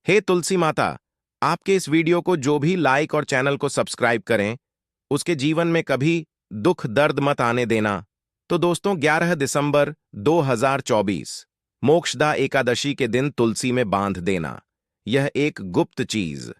हे तुलसी माता, आपके इस वीडियो को जो भी लाइक और चैनल को सब्सक्राइब करें, उसके जीवन में कभी दुख दर्द मत आने देना। तो दोस्तों, 11 दिसंबर 2024 मोक्षदा एकादशी के दिन तुलसी में बांध देना। यह एक गुप्त चीज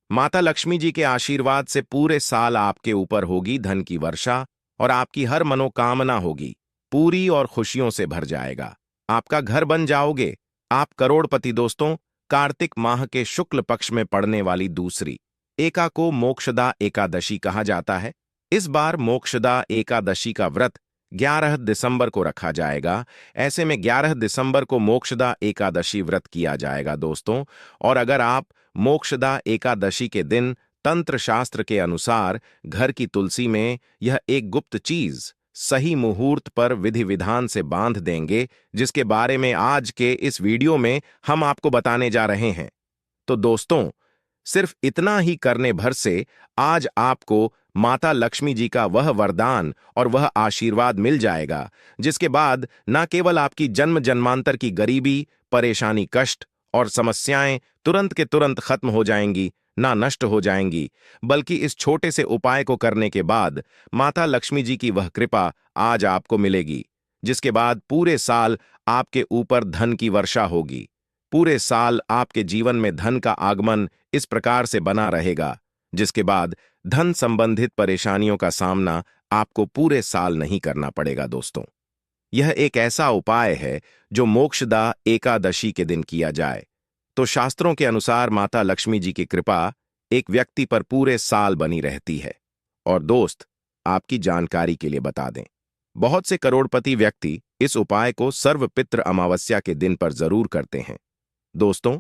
माता लक्ष्मी जी के आशीर्वाद से पूरे साल आपके ऊपर होगी धन की वर्षा, और आपकी हर मनोकामना होगी पूरी और खुशियों से भर जाएगा। आपका घर बन जाओगे, आप करोड़पति। दोस्तों, कार्तिक माह के शुक्ल पक्ष में पड़ने वाली दूसरी एका को मोक्षदा एकादशी कहा जाता है। इस बार मोक्षदा एकादशी का व्रत 11 दिसंबर को रखा जाएगा। ऐसे में 11 दिसंबर को मोक्षदा एकादशी व्रत किया जाएगा दोस्तों। और अगर आप मोक्षदा एकादशी के दिन तंत्र शास्त्र के अनुसार घर की तुलसी में यह एक गुप्त चीज सही मुहूर्त पर विधि विधान से बांध देंगे, जिसके बारे में आज के इस वीडियो में हम आपको बताने जा रहे हैं। तो दोस्तों, सिर्फ इतना ही करने भर से आज आपको माता लक्ष्मी जी का वह वरदान और वह आशीर्वाद मिल जाएगा, जिसके बाद न केवल आपकी जन्म जन्मांतर की गरीबी, परेशानी, कष्ट और समस्याएं तुरंत के तुरंत खत्म हो जाएंगी, ना नष्ट हो जाएंगी, बल्कि इस छोटे से उपाय को करने के बाद माता लक्ष्मी जी की वह कृपा आज आपको मिलेगी, जिसके बाद पूरे साल आपके ऊपर धन की वर्षा होगी। पूरे साल आपके जीवन में धन का आगमन इस प्रकार से बना रहेगा, जिसके बाद धन संबंधित परेशानियों का सामना आपको पूरे साल नहीं करना पड़ेगा। दोस्तों, यह एक ऐसा उपाय है जो मोक्षदा एकादशी के दिन किया जाए तो शास्त्रों के अनुसार माता लक्ष्मी जी की कृपा एक व्यक्ति पर पूरे साल बनी रहती है। और दोस्त, आपकी जानकारी के लिए बता दें, बहुत से करोड़पति व्यक्ति इस उपाय को सर्वपित्र अमावस्या के दिन पर जरूर करते हैं। दोस्तों,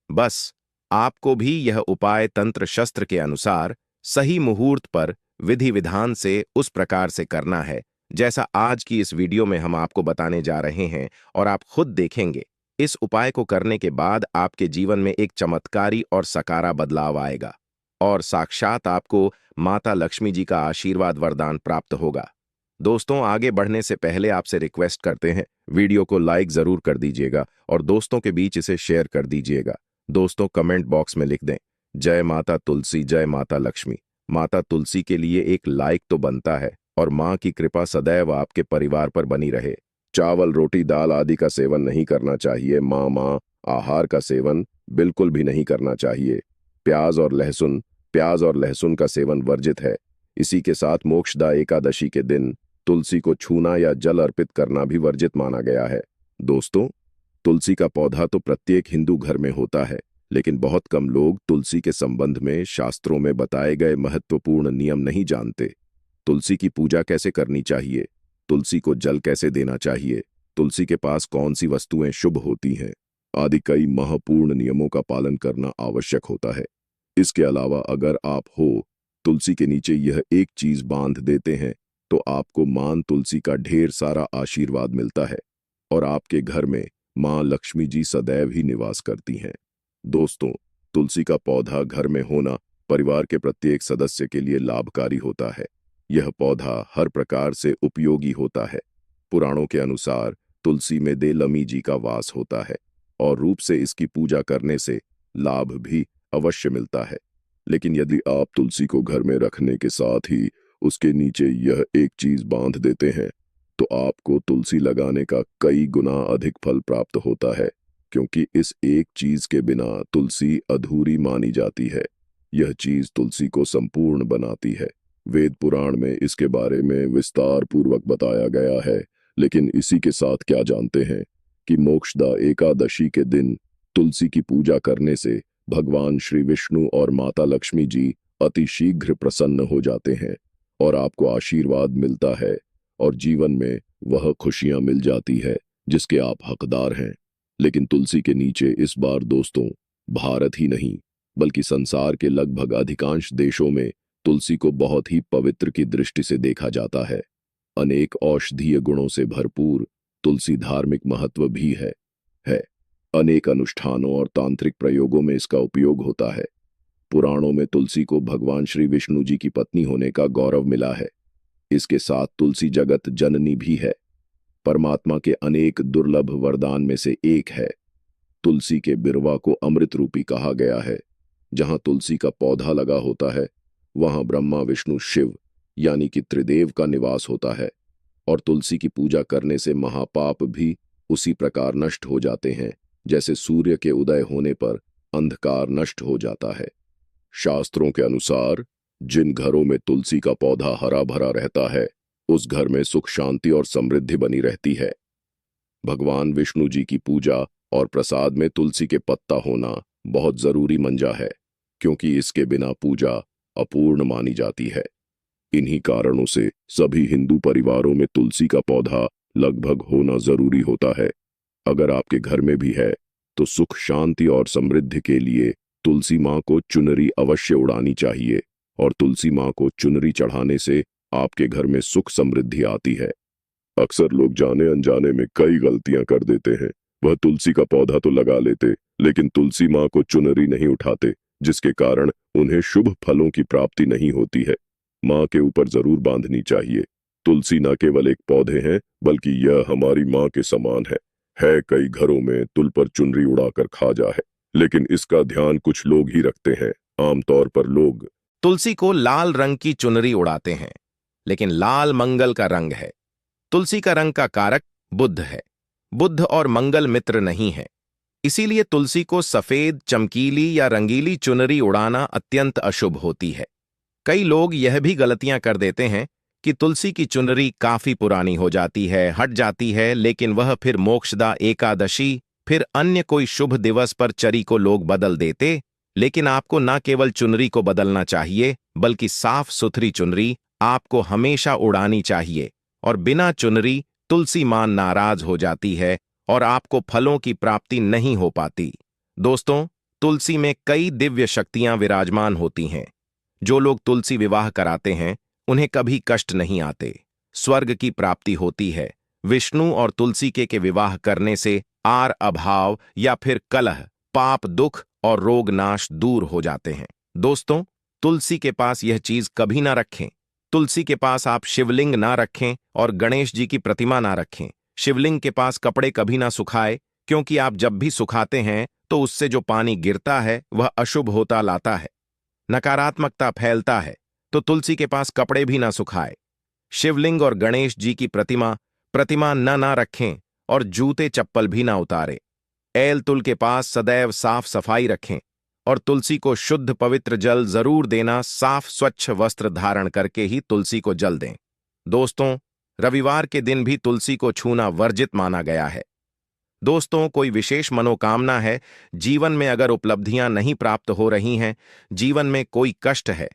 बस आपको भी यह उपाय तंत्र शस्त्र के अनुसार सही मुहूर्त पर विधि विधान से उस प्रकार से करना है जैसा आज की इस वीडियो में हम आपको बताने जा रहे हैं। और आप खुद देखेंगे, इस उपाय को करने के बाद आपके जीवन में एक चमत्कारी और सकारा बदलाव आएगा और साक्षात आपको माता लक्ष्मी जी का आशीर्वाद वरदान प्राप्त होगा। दोस्तों, आगे बढ़ने से पहले आपसे रिक्वेस्ट करते हैं, वीडियो को लाइक जरूर कर दीजिएगा और दोस्तों के बीच इसे शेयर कर दीजिएगा। दोस्तों, कमेंट बॉक्स में लिख दें, जय माता तुलसी, जय माता लक्ष्मी। माता तुलसी के लिए एक लाइक तो बनता है और मां की कृपा सदैव आपके परिवार पर बनी रहे। चावल, रोटी, दाल आदि का सेवन नहीं करना चाहिए। मां आहार का सेवन बिल्कुल भी नहीं करना चाहिए। प्याज और लहसुन का सेवन वर्जित है। इसी के साथ मोक्षदा एकादशी के दिन तुलसी को छूना या जल अर्पित करना भी वर्जित माना गया है। दोस्तों, तुलसी का पौधा तो प्रत्येक हिंदू घर में होता है, लेकिन बहुत कम लोग तुलसी के संबंध में शास्त्रों में बताए गए महत्वपूर्ण नियम नहीं जानते। तुलसी की पूजा कैसे करनी चाहिए, तुलसी को जल कैसे देना चाहिए, तुलसी के पास कौन सी वस्तुएं शुभ होती हैं आदि कई महत्वपूर्ण नियमों का पालन करना आवश्यक होता है। इसके अलावा अगर आप तुलसी के नीचे यह एक चीज बांध देते हैं तो आपको मां तुलसी का ढेर सारा आशीर्वाद मिलता है और आपके घर में मां लक्ष्मी जी सदैव ही निवास करती हैं। दोस्तों, तुलसी का पौधा घर में होना परिवार के प्रत्येक सदस्य के लिए लाभकारी होता है। यह पौधा हर प्रकार से उपयोगी होता है। पुराणों के अनुसार तुलसी में दे लमी जी का वास होता है और रूप से इसकी पूजा करने से लाभ भी अवश्य मिलता है। लेकिन यदि आप तुलसी को घर में रखने के साथ ही उसके नीचे यह एक चीज बांध देते हैं तो आपको तुलसी लगाने का कई गुना अधिक फल प्राप्त होता है, क्योंकि इस एक चीज के बिना तुलसी अधूरी मानी जाती है। यह चीज तुलसी को संपूर्ण बनाती है। वेद पुराण में इसके बारे में विस्तार पूर्वक बताया गया है। लेकिन इसी के साथ क्या जानते हैं कि मोक्षदा एकादशी के दिन तुलसी की पूजा करने से भगवान श्री विष्णु और माता लक्ष्मी जी अति शीघ्र प्रसन्न हो जाते हैं और आपको आशीर्वाद मिलता है और जीवन में वह खुशियां मिल जाती है जिसके आप हकदार हैं। लेकिन तुलसी के नीचे इस बार दोस्तों, भारत ही नहीं बल्कि संसार के लगभग अधिकांश देशों में तुलसी को बहुत ही पवित्र की दृष्टि से देखा जाता है। अनेक औषधीय गुणों से भरपूर तुलसी धार्मिक महत्व भी है। अनेक अनुष्ठानों और तांत्रिक प्रयोगों में इसका उपयोग होता है। पुराणों में तुलसी को भगवान श्री विष्णु जी की पत्नी होने का गौरव मिला है। इसके साथ तुलसी जगत जननी भी है, परमात्मा के अनेक दुर्लभ वरदान में से एक है। तुलसी के बिरवा को अमृत रूपी कहा गया है। जहां तुलसी का पौधा लगा होता है वहां ब्रह्मा विष्णु शिव यानी कि त्रिदेव का निवास होता है, और तुलसी की पूजा करने से महापाप भी उसी प्रकार नष्ट हो जाते हैं जैसे सूर्य के उदय होने पर अंधकार नष्ट हो जाता है। शास्त्रों के अनुसार जिन घरों में तुलसी का पौधा हरा भरा रहता है उस घर में सुख शांति और समृद्धि बनी रहती है। भगवान विष्णु जी की पूजा और प्रसाद में तुलसी के पत्ता होना बहुत जरूरी मंजा है, क्योंकि इसके बिना पूजा अपूर्ण मानी जाती है। इन्हीं कारणों से सभी हिंदू परिवारों में तुलसी का पौधा लगभग होना जरूरी होता है। अगर आपके घर में भी है तो सुख शांति और समृद्धि के लिए तुलसी माँ को चुनरी अवश्य उड़ानी चाहिए, और तुलसी माँ को चुनरी चढ़ाने से आपके घर में सुख समृद्धि आती है। अक्सर लोग जाने अनजाने में कई गलतियां कर देते हैं। वह तुलसी का पौधा तो लगा लेते लेकिन तुलसी माँ को चुनरी नहीं उठाते, जिसके कारण उन्हें शुभ फलों की प्राप्ति नहीं होती है। माँ के ऊपर जरूर बांधनी चाहिए। तुलसी न केवल एक पौधे हैं बल्कि यह हमारी माँ के समान है। कई घरों में तुल पर चुनरी उड़ाकर खा जा है, लेकिन इसका ध्यान कुछ लोग ही रखते हैं। आमतौर पर लोग तुलसी को लाल रंग की चुनरी उड़ाते हैं, लेकिन लाल मंगल का रंग है। तुलसी का रंग का कारक बुध है। बुध और मंगल मित्र नहीं है, इसीलिए तुलसी को सफेद, चमकीली या रंगीली चुनरी उड़ाना अत्यंत अशुभ होती है। कई लोग यह भी गलतियां कर देते हैं कि तुलसी की चुनरी काफी पुरानी हो जाती है, हट जाती है, लेकिन वह फिर मोक्षदा एकादशी फिर अन्य कोई शुभ दिवस पर चरी को लोग बदल देते। लेकिन आपको न केवल चुनरी को बदलना चाहिए बल्कि साफ सुथरी चुनरी आपको हमेशा उड़ानी चाहिए, और बिना चुनरी तुलसी मां नाराज हो जाती है और आपको फलों की प्राप्ति नहीं हो पाती। दोस्तों, तुलसी में कई दिव्य शक्तियां विराजमान होती हैं। जो लोग तुलसी विवाह कराते हैं उन्हें कभी कष्ट नहीं आते, स्वर्ग की प्राप्ति होती है। विष्णु और तुलसी के विवाह करने से आर अभाव या फिर कलह, पाप, दुख और रोग नाश दूर हो जाते हैं। दोस्तों, तुलसी के पास यह चीज कभी ना रखें। तुलसी के पास आप शिवलिंग ना रखें और गणेश जी की प्रतिमा ना रखें। शिवलिंग के पास कपड़े कभी ना सुखाए, क्योंकि आप जब भी सुखाते हैं तो उससे जो पानी गिरता है वह अशुभ होता लाता है, नकारात्मकता फैलता है। तो तुलसी के पास कपड़े भी ना सुखाए। शिवलिंग और गणेश जी की प्रतिमा ना रखें और जूते चप्पल भी ना उतारे। एल तुल के पास सदैव साफ सफाई रखें और तुलसी को शुद्ध पवित्र जल जरूर देना। साफ स्वच्छ वस्त्र धारण करके ही तुलसी को जल दें। दोस्तों, रविवार के दिन भी तुलसी को छूना वर्जित माना गया है। दोस्तों, कोई विशेष मनोकामना है, जीवन में अगर उपलब्धियां नहीं प्राप्त हो रही हैं, जीवन में कोई कष्ट है,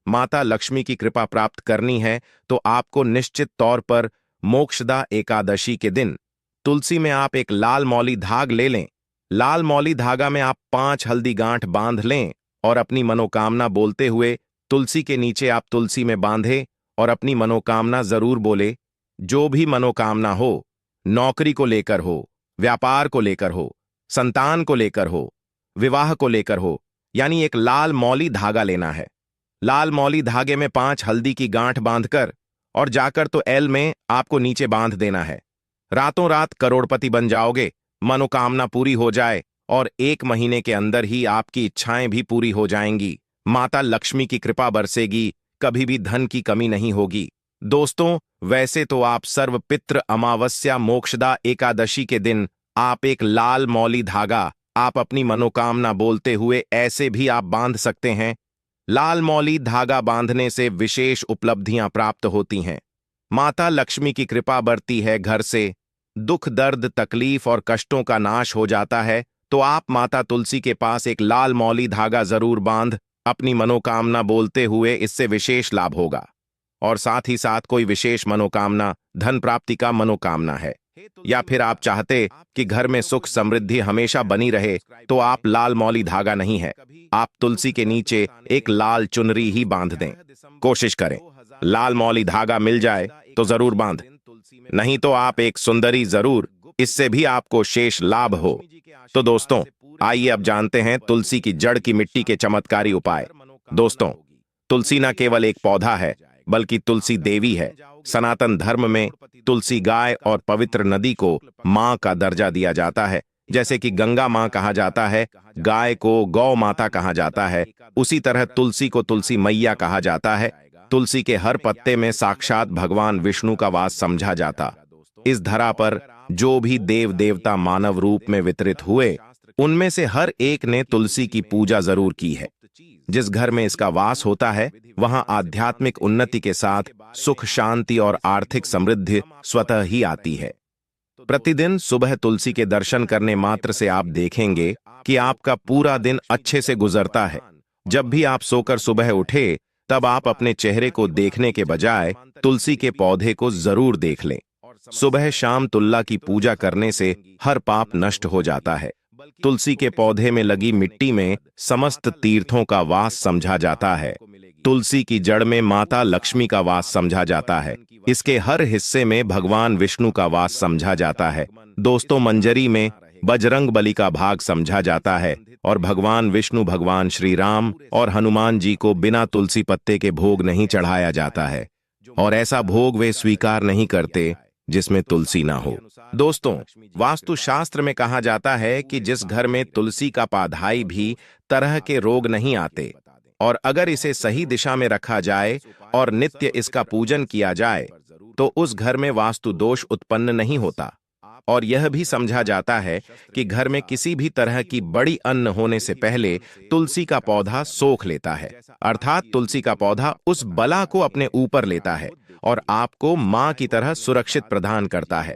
माता लक्ष्मी की कृपा प्राप्त करनी है, तो आपको निश्चित तौर पर मोक्षदा एकादशी के दिन तुलसी में आप एक लाल मौली धाग ले लें। लाल मौली धागा में आप 5 हल्दी गांठ बांध लें और अपनी मनोकामना बोलते हुए तुलसी के नीचे आप तुलसी में बांधे और अपनी मनोकामना जरूर बोले। जो भी मनोकामना हो, नौकरी को लेकर हो, व्यापार को लेकर हो, संतान को लेकर हो, विवाह को लेकर हो, यानी एक लाल मौली धागा लेना है। लाल मौली धागे में 5 हल्दी की गांठ बांधकर और जाकर तो एल में आपको नीचे बांध देना है। रातों रात करोड़पति बन जाओगे, मनोकामना पूरी हो जाए और 1 महीने के अंदर ही आपकी इच्छाएं भी पूरी हो जाएंगी। माता लक्ष्मी की कृपा बरसेगी, कभी भी धन की कमी नहीं होगी। दोस्तों, वैसे तो आप सर्वपित्र अमावस्या मोक्षदा एकादशी के दिन आप एक लाल मौली धागा आप अपनी मनोकामना बोलते हुए ऐसे भी आप बांध सकते हैं। लाल मौली धागा बांधने से विशेष उपलब्धियां प्राप्त होती हैं। माता लक्ष्मी की कृपा बरती है घर से, दुख दर्द तकलीफ और कष्टों का नाश हो जाता है। तो आप माता तुलसी के पास एक लाल मौली धागा जरूर बांध अपनी मनोकामना बोलते हुए, इससे विशेष लाभ होगा। और साथ ही साथ कोई विशेष मनोकामना, धन प्राप्ति का मनोकामना है, या फिर आप चाहते कि घर में सुख समृद्धि हमेशा बनी रहे, तो आप लाल मौली धागा नहीं है, आप तुलसी के नीचे एक लाल चुनरी ही बांध दें। कोशिश करें लाल मौली धागा मिल जाए तो जरूर बांध, नहीं तो आप एक सुंदरी जरूर, इससे भी आपको शेष लाभ हो। तो दोस्तों, आइए अब जानते हैं तुलसी की जड़ की मिट्टी के चमत्कारी उपाय। दोस्तों, तुलसी न केवल एक पौधा है बल्कि तुलसी देवी है। सनातन धर्म में तुलसी गाय और पवित्र नदी को मां का दर्जा दिया जाता है। जैसे कि गंगा माँ कहा जाता है, गाय को गौ माता कहा जाता है, उसी तरह तुलसी को तुलसी मैया कहा जाता है। तुलसी के हर पत्ते में साक्षात भगवान विष्णु का वास समझा जाता। इस धरा पर जो भी देव देवता मानव रूप में वितरित हुए, उनमें से हर एक ने तुलसी की पूजा जरूर की है। जिस घर में इसका वास होता है, वहां आध्यात्मिक उन्नति के साथ सुख, शांति और आर्थिक समृद्धि स्वतः ही आती है। प्रतिदिन सुबह तुलसी के दर्शन करने मात्र से आप देखेंगे कि आपका पूरा दिन अच्छे से गुजरता है। जब भी आप सोकर सुबह उठे, तब आप अपने चेहरे को देखने के बजाय तुलसी के पौधे को जरूर देख लें। सुबह शाम तुल्ला की पूजा करने से हर पाप नष्ट हो जाता है। तुलसी के पौधे में लगी मिट्टी में समस्त तीर्थों का वास समझा जाता है। तुलसी की जड़ में माता लक्ष्मी का वास समझा जाता है। इसके हर हिस्से में भगवान विष्णु का वास समझा जाता है। दोस्तों, मंजरी में बजरंग बली का भाग समझा जाता है और भगवान विष्णु, भगवान श्री राम और हनुमान जी को बिना तुलसी पत्ते के भोग नहीं चढ़ाया जाता है, और ऐसा भोग वे स्वीकार नहीं करते जिसमें तुलसी ना हो। दोस्तों, वास्तुशास्त्र में कहा जाता है कि जिस घर में तुलसी का पौधा भी तरह के रोग नहीं आते, और अगर इसे सही दिशा में रखा जाए और नित्य इसका पूजन किया जाए, तो उस घर में वास्तु दोष उत्पन्न नहीं होता। और यह भी समझा जाता है कि घर में किसी भी तरह की बड़ी अन्न होने से पहले तुलसी का पौधा सोख लेता है, अर्थात तुलसी का पौधा उस बला को अपने ऊपर लेता है और आपको मां की तरह सुरक्षित प्रदान करता है।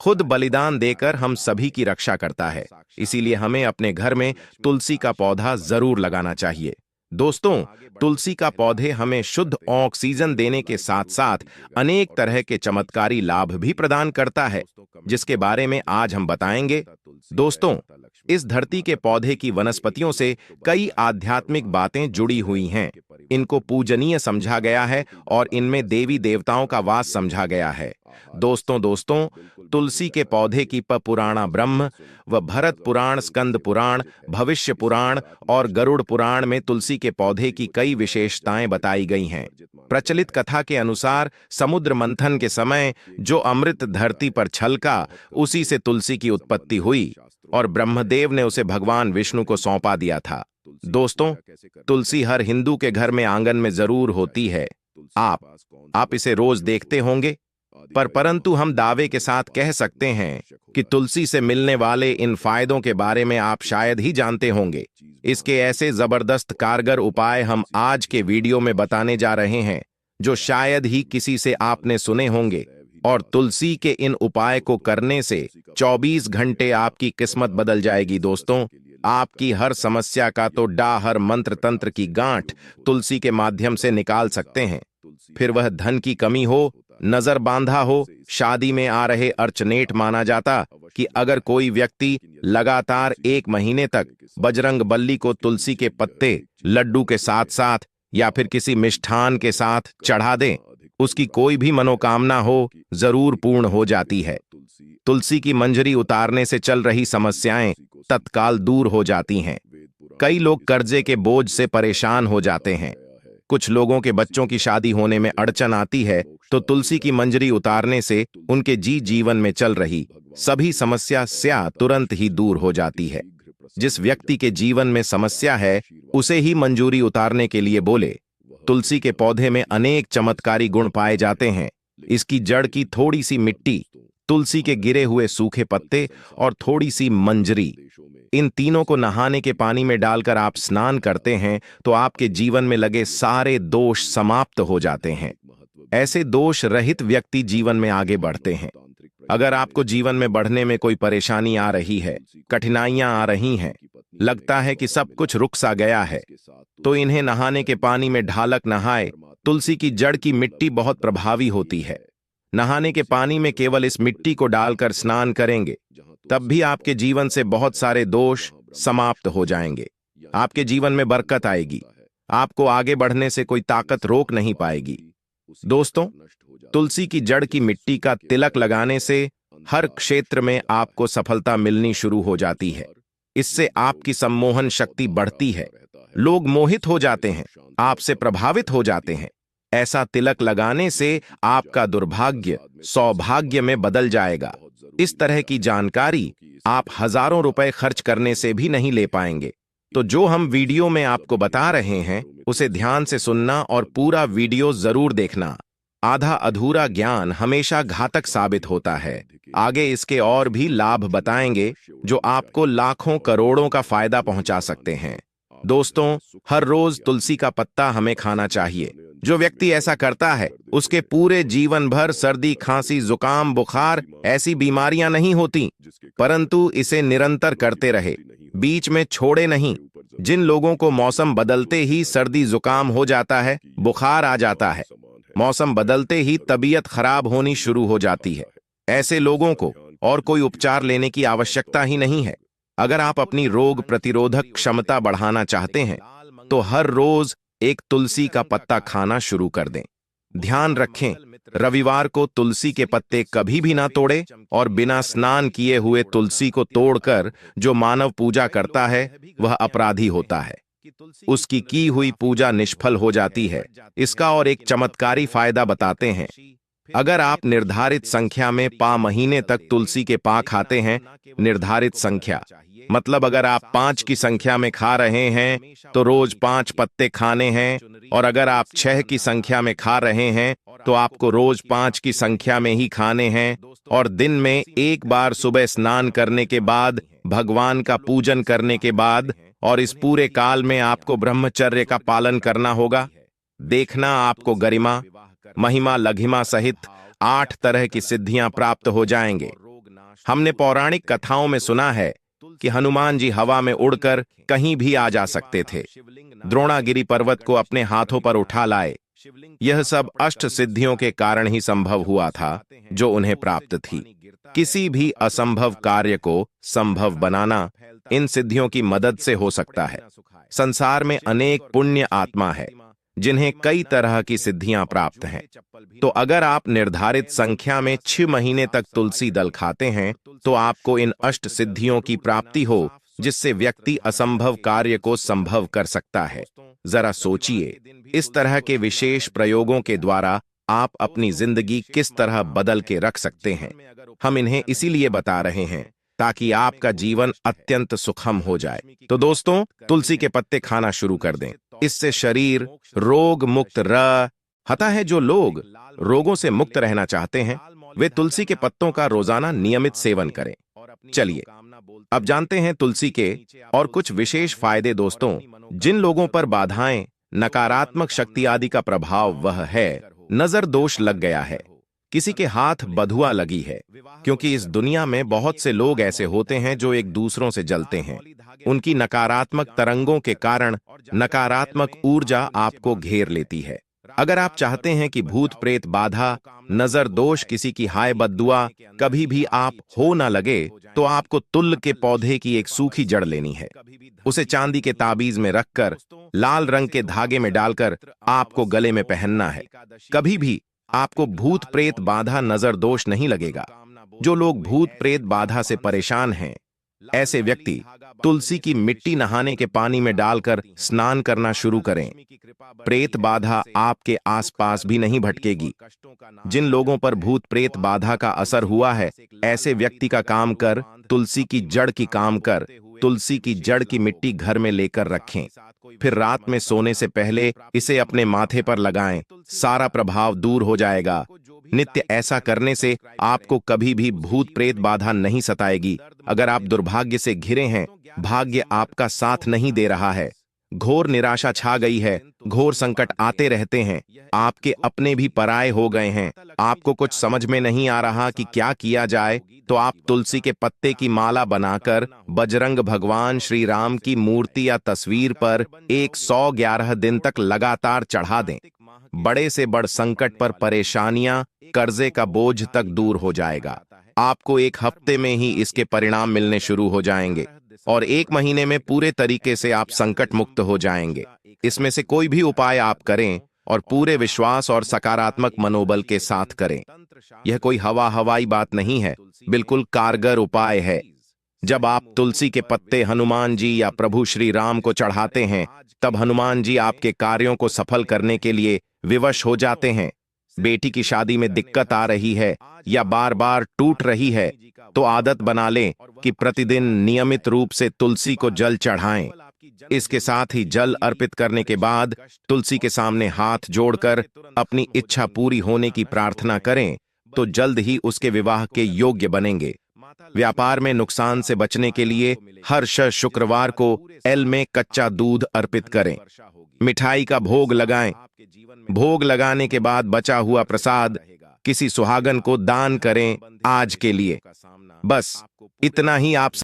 खुद बलिदान देकर हम सभी की रक्षा करता है। इसीलिए हमें अपने घर में तुलसी का पौधा जरूर लगाना चाहिए। दोस्तों, तुलसी का पौधे हमें शुद्ध ऑक्सीजन देने के साथ साथ अनेक तरह के चमत्कारी लाभ भी प्रदान करता है, जिसके बारे में आज हम बताएंगे। दोस्तों, इस धरती के पौधे की वनस्पतियों से कई आध्यात्मिक बातें जुड़ी हुई हैं। इनको पूजनीय समझा गया है और इनमें देवी देवताओं का वास समझा गया है। दोस्तों, तुलसी के पौधे की पुराण ब्रह्म व भरत पुराण, स्कंद पुराण, भविष्य पुराण और गरुड़ पुराण में तुलसी के पौधे की कई विशेषताएं बताई गई हैं। प्रचलित कथा के अनुसार समुद्र मंथन के समय जो अमृत धरती पर छलका, उसी से तुलसी की उत्पत्ति हुई और ब्रह्मदेव ने उसे भगवान विष्णु को सौंपा दिया था। दोस्तों, तुलसी हर हिंदू के घर में आंगन में जरूर होती है। आप इसे रोज देखते होंगे, परंतु हम दावे के साथ कह सकते हैं कि तुलसी से मिलने वाले इन फायदों के बारे में आप शायद ही जानते होंगे। इसके ऐसे जबरदस्त कारगर उपाय हम आज के वीडियो में बताने जा रहे हैं, जो शायद ही किसी से आपने सुने होंगे। और तुलसी के इन उपाय को करने से 24 घंटे आपकी किस्मत बदल जाएगी। दोस्तों, आपकी हर समस्या का तो हर मंत्र तंत्र की गांठ तुलसी के माध्यम से निकाल सकते हैं। फिर वह धन की कमी हो, नजर बांधा हो, शादी में आ रहे अर्चनेट माना जाता कि अगर कोई व्यक्ति लगातार 1 महीने तक बजरंग बली को तुलसी के पत्ते लड्डू के साथ साथ या फिर किसी मिष्ठान के साथ चढ़ा दे, उसकी कोई भी मनोकामना हो जरूर पूर्ण हो जाती है। तुलसी की मंजरी उतारने से चल रही समस्याएं तत्काल दूर हो जाती हैं। कई लोग कर्जे के बोझ से परेशान हो जाते हैं। कुछ लोगों के बच्चों की शादी होने में अड़चन आती है, तो तुलसी की मंजरी उतारने से उनके जीवन में चल रही सभी समस्या तुरंत ही दूर हो जाती है। जिस व्यक्ति के जीवन में समस्या है, उसे ही मंजूरी उतारने के लिए बोले। तुलसी के पौधे में अनेक चमत्कारी गुण पाए जाते हैं। इसकी जड़ की थोड़ी सी मिट्टी, तुलसी के गिरे हुए सूखे पत्ते और थोड़ी सी मंजरी, इन तीनों को नहाने के पानी में डालकर आप स्नान करते हैं तो आपके जीवन में लगे सारे दोष समाप्त हो जाते हैं। ऐसे दोष रहित व्यक्ति जीवन में आगे बढ़ते हैं। अगर आपको जीवन में बढ़ने में कोई परेशानी आ रही है, कठिनाइयां आ रही हैं, लगता है कि सब कुछ रुक सा गया है, तो इन्हें नहाने के पानी में ढालक नहाए। तुलसी की जड़ की मिट्टी बहुत प्रभावी होती है। नहाने के पानी में केवल इस मिट्टी को डालकर स्नान करेंगे, तब भी आपके जीवन से बहुत सारे दोष समाप्त हो जाएंगे। आपके जीवन में बरकत आएगी। आपको आगे बढ़ने से कोई ताकत रोक नहीं पाएगी। दोस्तों, तुलसी की जड़ की मिट्टी का तिलक लगाने से हर क्षेत्र में आपको सफलता मिलनी शुरू हो जाती है। इससे आपकी सम्मोहन शक्ति बढ़ती है। लोग मोहित हो जाते हैं, आपसे प्रभावित हो जाते हैं। ऐसा तिलक लगाने से आपका दुर्भाग्य सौभाग्य में बदल जाएगा। इस तरह की जानकारी आप हजारों रुपए खर्च करने से भी नहीं ले पाएंगे। तो जो हम वीडियो में आपको बता रहे हैं उसे ध्यान से सुनना और पूरा वीडियो जरूर देखना। आधा अधूरा ज्ञान हमेशा घातक साबित होता है। आगे इसके और भी लाभ बताएंगे जो आपको लाखों करोड़ों का फायदा पहुंचा सकते हैं। दोस्तों, हर रोज तुलसी का पत्ता हमें खाना चाहिए। जो व्यक्ति ऐसा करता है उसके पूरे जीवन भर सर्दी, खांसी, जुकाम, बुखार ऐसी बीमारियां नहीं होती, परंतु इसे निरंतर करते रहे, बीच में छोड़े नहीं। जिन लोगों को मौसम बदलते ही सर्दी जुकाम हो जाता है, बुखार आ जाता है, मौसम बदलते ही तबीयत खराब होनी शुरू हो जाती है, ऐसे लोगों को और कोई उपचार लेने की आवश्यकता ही नहीं है। अगर आप अपनी रोग प्रतिरोधक क्षमता बढ़ाना चाहते हैं तो हर रोज एक तुलसी का पत्ता खाना शुरू कर दें। ध्यान रखें, रविवार को तुलसी के पत्ते कभी भी ना तोड़े और बिना स्नान किए हुए तुलसी को तोड़कर जो मानव पूजा करता है वह अपराधी होता है। उसकी की हुई पूजा निष्फल हो जाती है। इसका और एक चमत्कारी फायदा बताते हैं। अगर आप निर्धारित संख्या में महीने तक तुलसी के पा खाते हैं, निर्धारित संख्या मतलब अगर आप 5 की संख्या में खा रहे हैं तो रोज 5 पत्ते खाने हैं, और अगर आप 6 की संख्या में खा रहे हैं तो आपको रोज 5 की संख्या में ही खाने हैं, और दिन में एक बार सुबह स्नान करने के बाद, भगवान का पूजन करने के बाद, और इस पूरे काल में आपको ब्रह्मचर्य का पालन करना होगा। देखना आपको गरिमा, महिमा, लघिमा सहित 8 तरह की सिद्धियां प्राप्त हो जाएंगे। हमने पौराणिक कथाओं में सुना है कि हनुमान जी हवा में उड़कर कहीं भी आ जा सकते थे, द्रोणागिरी पर्वत को अपने हाथों पर उठा लाए। यह सब अष्ट सिद्धियों के कारण ही संभव हुआ था जो उन्हें प्राप्त थी। किसी भी असंभव कार्य को संभव बनाना इन सिद्धियों की मदद से हो सकता है। संसार में अनेक पुण्य आत्मा है जिन्हें कई तरह की सिद्धियां प्राप्त हैं। तो अगर आप निर्धारित संख्या में 6 महीने तक तुलसी दल खाते हैं तो आपको इन अष्ट सिद्धियों की प्राप्ति हो, जिससे व्यक्ति असंभव कार्य को संभव कर सकता है। जरा सोचिए, इस तरह के विशेष प्रयोगों के द्वारा आप अपनी जिंदगी किस तरह बदल के रख सकते हैं। हम इन्हें इसीलिए बता रहे हैं ताकि आपका जीवन अत्यंत सुखम हो जाए। तो दोस्तों, तुलसी के पत्ते खाना शुरू कर दें। इससे शरीर रोग मुक्त रहता है। जो लोग रोगों से मुक्त रहना चाहते हैं वे तुलसी के पत्तों का रोजाना नियमित सेवन करें। चलिए अब जानते हैं तुलसी के और कुछ विशेष फायदे। दोस्तों, जिन लोगों पर बाधाएं, नकारात्मक शक्ति आदि का प्रभाव वह है, नजर दोष लग गया है, किसी के हाथ बधुआ लगी है, क्योंकि इस दुनिया में बहुत से लोग ऐसे होते हैं जो एक दूसरों से जलते हैं। उनकी नकारात्मक तरंगों के कारण नकारात्मक ऊर्जा आपको घेर लेती है। अगर आप चाहते हैं कि भूत प्रेत बाधा, नजर दोष, किसी की हाय बद्दुआ कभी भी आप हो ना लगे, तो आपको तुल के पौधे की एक सूखी जड़ लेनी है। उसे चांदी के ताबीज में रखकर लाल रंग के धागे में डालकर आपको गले में पहनना है। कभी भी आपको भूत प्रेत बाधा, नजर दोष नहीं लगेगा। जो लोग भूत प्रेत बाधा से परेशान हैं, ऐसे व्यक्ति तुलसी की मिट्टी नहाने के पानी में डालकर स्नान करना शुरू करें। प्रेत बाधा आपके आसपास भी नहीं भटकेगी। जिन लोगों पर भूत प्रेत बाधा का असर हुआ है, ऐसे व्यक्ति का काम कर तुलसी की जड़ की काम कर तुलसी की जड़ की मिट्टी घर में लेकर रखें। फिर रात में सोने से पहले इसे अपने माथे पर लगाएं। सारा प्रभाव दूर हो जाएगा। नित्य ऐसा करने से आपको कभी भी भूत प्रेत बाधा नहीं सताएगी। अगर आप दुर्भाग्य से घिरे हैं, भाग्य आपका साथ नहीं दे रहा है, घोर निराशा छा गई है, घोर संकट आते रहते हैं, आपके अपने भी पराये हो गए हैं, आपको कुछ समझ में नहीं आ रहा कि क्या किया जाए, तो आप तुलसी के पत्ते की माला बनाकर बजरंग भगवान श्री राम की मूर्ति या तस्वीर पर 111 दिन तक लगातार चढ़ा दें। बड़े से बड़ संकट पर परेशानियां, कर्जे का बोझ तक दूर हो जाएगा। आपको 1 हफ्ते में ही इसके परिणाम मिलने शुरू हो जाएंगे और 1 महीने में पूरे तरीके से आप संकट मुक्त हो जाएंगे। इसमें से कोई भी उपाय आप करें और पूरे विश्वास और सकारात्मक मनोबल के साथ करें। यह कोई हवाई बात नहीं है, बिल्कुल कारगर उपाय है। जब आप तुलसी के पत्ते हनुमान जी या प्रभु श्री राम को चढ़ाते हैं, तब हनुमान जी आपके कार्यों को सफल करने के लिए विवश हो जाते हैं। बेटी की शादी में दिक्कत आ रही है या बार बार टूट रही है तो आदत बना लें कि प्रतिदिन नियमित रूप से तुलसी को जल चढ़ाएं। इसके साथ ही जल अर्पित करने के बाद तुलसी के सामने हाथ जोड़कर अपनी इच्छा पूरी होने की प्रार्थना करें तो जल्द ही उसके विवाह के योग्य बनेंगे। व्यापार में नुकसान से बचने के लिए हर शुक्रवार को एल में कच्चा दूध अर्पित करें। मिठाई का भोग लगाएं। भोग लगाने के बाद बचा हुआ प्रसाद किसी सुहागन को दान करें आज के लिए। बस इतना ही आप